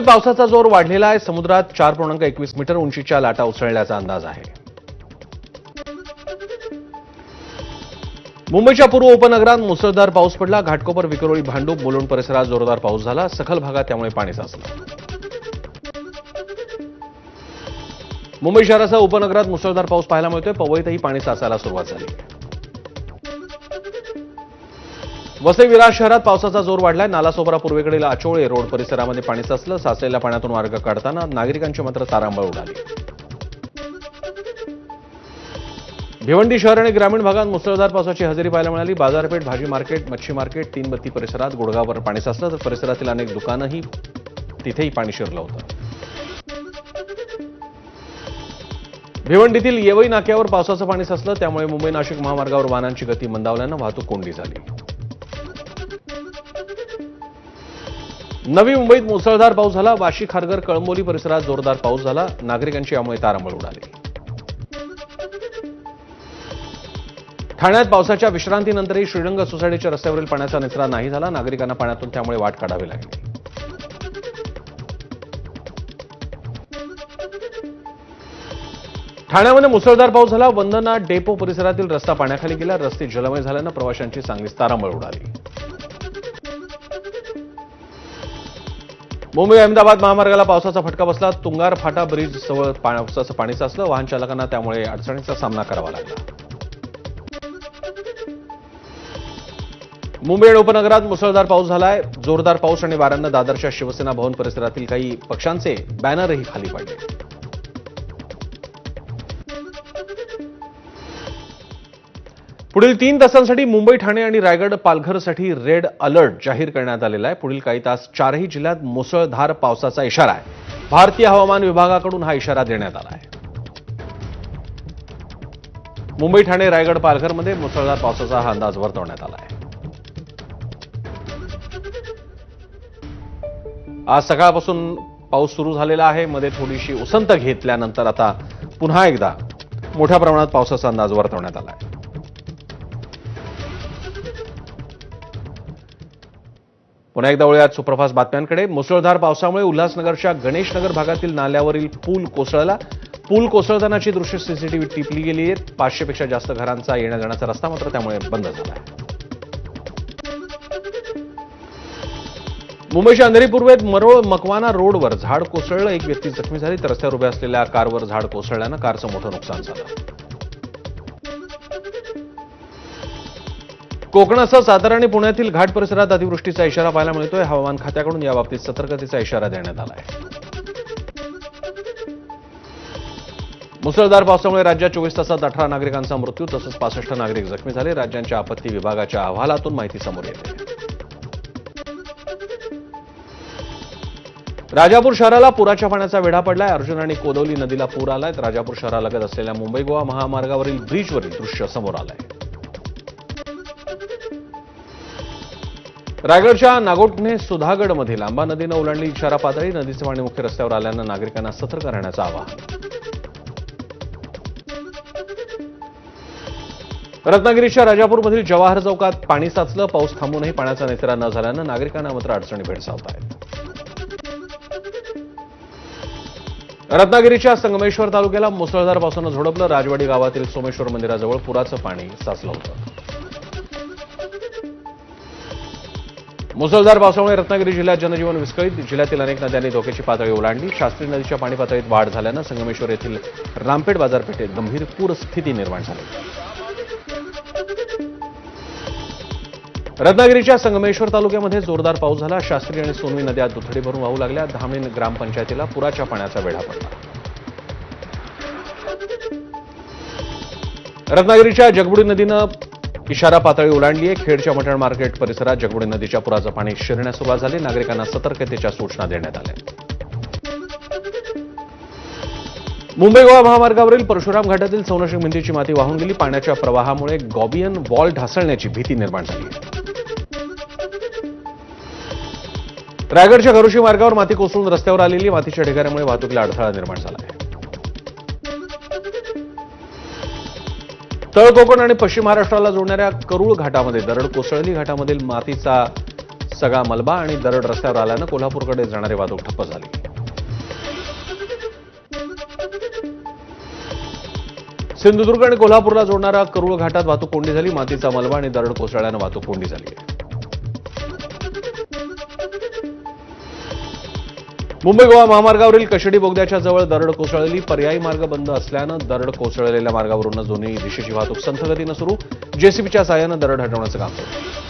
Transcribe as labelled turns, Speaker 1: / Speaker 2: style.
Speaker 1: पावसाचा जोर वाढलेला आहे। समुद्रात 4.21 मीटर उंचीच्या लाटा उसळल्याचा अंदाज आहे। मुंबईच्या पूर्व उपनगरात मुसळधार पाऊस पडला। घाटकोपर, विक्रोळी, भांडूप, मुलुंड परिसरात जोरदार पाऊस झाला। सखल भागात त्यामुळे पाणी साचलं। मुंबई शहरासह उपनगरात मुसळधार पाऊस पाहायला मिळतोय। पवईतही पाणी साचायला सुरुवात झाली। वसई विरार शहरात पावसाचा जोर वाढलाय। नालासोपारा पूर्वेकडील आचोळे रोड परिसरामध्ये पाणी साचलं। साचलेल्या पाण्यातून मार्ग काढताना नागरिकांची मात्र तारांबळ उडाली। भिवंडी शहर आणि ग्रामीण भागात मुसळधार पावसाची हजेरी पाहायला मिळाली। बाजारपेठ, भाजी मार्केट, मच्छी मार्केट, तीनबत्ती परिसरात गुडघाभर पाणी साचलं, तर परिसरातील अनेक दुकानंही तिथेही पाणी शिरलं होतं। भिवंडीतील येवई नाक्यावर पावसाचं पाणी साचलं, त्यामुळे मुंबई नाशिक महामार्गावर वाहनांची गती मंदावल्यानं वाहतूक कोंडी झाली। नवी मुंबईत मुसळधार पाऊस झाला। वाशी, खारघर, कळंबोली परिसरात जोरदार पाऊस झाला। नागरिकांची यामुळे तारांबळ उडाली। ठाण्यात पावसाच्या विश्रांतीनंतरही श्रीरंग सोसायटीच्या रस्त्यावरील पाण्याचा निचरा नाही झाला। नागरिकांना पाण्यातून त्यामुळे वाट काढावी लागली। ठाण्यामध्ये मुसळधार पाऊस झाला। वंदना डेपो परिसरातील रस्ता पाण्याखाली गेला। रस्ते जलमय झाल्यानं प्रवाशांची चांगलीच तारांबळ उडाली। मुंबई अहमदाबाद महामार्गाला पावसाचा फटका बसला। तुंगार फाटा ब्रिज जवळ पावसाचं पाणी साचलं। वाहन चालकांना त्यामुळे अडचणीचा सामना करावा लागला। मुंबई आणि उपनगरात मुसळधार पाऊस झालाय। जोरदार पाऊस आणि वाऱ्यानं दादरच्या शिवसेना भवन परिसरातील काही पक्षांचे बॅनरही खाली पडले। पुढील 3 तासांसाठी मुंबई, ठाणे आणि रायगड, पालघरसाठी रेड अलर्ट जाहीर करण्यात आलेला आहे। पुढील काही तास 4ही जिल्ह्यात मुसळधार पावसाचा इशारा आहे। भारतीय हवामान विभागाकडून हा इशारा देण्यात आला आहे। मुंबई, ठाणे, रायगड, पालघरमध्ये मुसळधार पावसाचा हा अंदाज वर्तवण्यात आला आहे। आज सकाळपासून पाऊस सुरू झालेला आहे। मध्ये थोडीशी उसंत घेतल्यानंतर आता पुन्हा एकदा मोठ्या प्रमाणात पावसाचा अंदाज वर्तवण्यात आला आहे। पुन्हा एकदा वळूयात सुप्रभात बातम्यांकडे। मुसळधार पावसामुळे उल्हासनगरच्या गणेशनगर भागातील नाल्यावरील पूल कोसळला। पूल कोसळतानाची दृश्य सीसीटीव्ही टिपली गेली आहेत। 500 पेक्षा जास्त घरांचा येण्या जाण्याचा रस्ता मात्र त्यामुळे बंद झाला आहे। मुंबईच्या अंधेरी पूर्वेत मरोळ मकवाना रोडवर झाड कोसळलं। एक व्यक्ती जखमी झाली, तर रस्त्यावर उभ्या असलेल्या कारवर झाड कोसळल्यानं कारचं मोठं नुकसान झालं। कोकणासह सातारा आणि पुण्यातील घाट परिसरात अतिवृष्टीचा इशारा पाहायला मिळतोय। हवामान खात्याकडून याबाबतीत सतर्कतेचा इशारा देण्यात आला आहे। मुसळधार पावसामुळे राज्यात 24 तासात 18 नागरिकांचा मृत्यू तसंच 65 नागरिक जखमी झाले। राज्यांच्या आपत्ती विभागाच्या अहवालातून माहिती समोर येते। राजापूर शहराला पुराच्या पाण्याचा वेढा पडलाय। अर्जुन आणि कोदवली नदीला पूर आलाय। राजापूर शहरालगत असलेल्या मुंबई गोवा महामार्गावरील ब्रिजवरील दृश्य समोर आलंय। रायगडच्या नागोठणे सुधागडमधील आंबा नदीनं ओलांडली इशारा पातळी। नदीचं पाणी मुख्य रस्त्यावर आल्यानं नागरिकांना सतर्क राहण्याचं आवाहन। रत्नागिरीच्या राजापूरमधील जवाहर चौकात पाणी साचलं। पाऊस थांबूनही पाण्याचा निचरा न झाल्यानं नागरिकांना मात्र अडचणी भेडसावत आहेत। रत्नागिरीच्या संगमेश्वर तालुक्याला मुसळधार पावसानं झोडपलं। राजवाडी गावातील सोमेश्वर मंदिराजवळ पुराचं पाणी साचलं होतं। मुसळधार पावसामुळे रत्नागिरी जिल्ह्यात जनजीवन विस्कळीत। जिल्ह्यातील अनेक नद्यांनी धोक्याची पातळी ओलांडली। शास्त्री नदीच्या पाणी पातळीत वाढ झाल्यानं संगमेश्वर येथील रामपेठ बाजारपेठेत गंभीर पूरस्थिती निर्माण झाली। रत्नागिरीच्या संगमेश्वर तालुक्यामध्ये जोरदार पाऊस झाला। शास्त्री आणि सोनवी नद्या दुथडी भरून वाहू लागल्या। धामणी ग्रामपंचायतीला पुराच्या पाण्याचा वेढा पडला। रत्नागिरीच्या जगबुडी नदीनं इशारा पातळी ओलांडली आहे। खेडच्या मटण मार्केट परिसरात जगबुडी नदीच्या पुराचं पाणी शिरण्यास सुरुवात झाली। नागरिकांना सतर्कतेच्या सूचना देण्यात आल्या। मुंबई गोवा महामार्गावरील परशुराम घाटातील संरक्षक भिंतीची माती वाहून गेली। पाण्याच्या प्रवाहामुळे गॉबियन वॉल ढासळण्याची भीती निर्माण झाली आहे। रायगडच्या खरुशी मार्गावर माती कोसळून रस्त्यावर आलेली मातीच्या ढिगाऱ्यामुळे वाहतुकीला अडथळा निर्माण झाला आहे। तळ कोकण आणि पश्चिम महाराष्ट्राला जोडणाऱ्या करूळ घाटामध्ये दरड कोसळली। घाटामधील मातीचा सगळा मलबा आणि दरड रस्त्यावर आल्यानं कोल्हापूरकडे जाणारी वाहतूक ठप्प झाली. सिंधुदुर्ग आणि कोल्हापूरला जोडणाऱ्या करुळ घाटात वाहतूक कोंडी झाली. मातीचा मलबा आणि दरड कोसळल्यानं वाहतूक कोंडी झाली. मुंबई गोवा महामार्गावरील कशेडी बोगद्याच्या जवळ दरड कोसळली. पर्यायी मार्ग बंद असल्यानं दरड कोसळलेल्या मार्गावरूनच दोन्ही दिशेची वाहतूक संथ गतीनं सुरू. जेसीबीच्या साहाय्यानं दरड हटवण्याचं काम सुरू.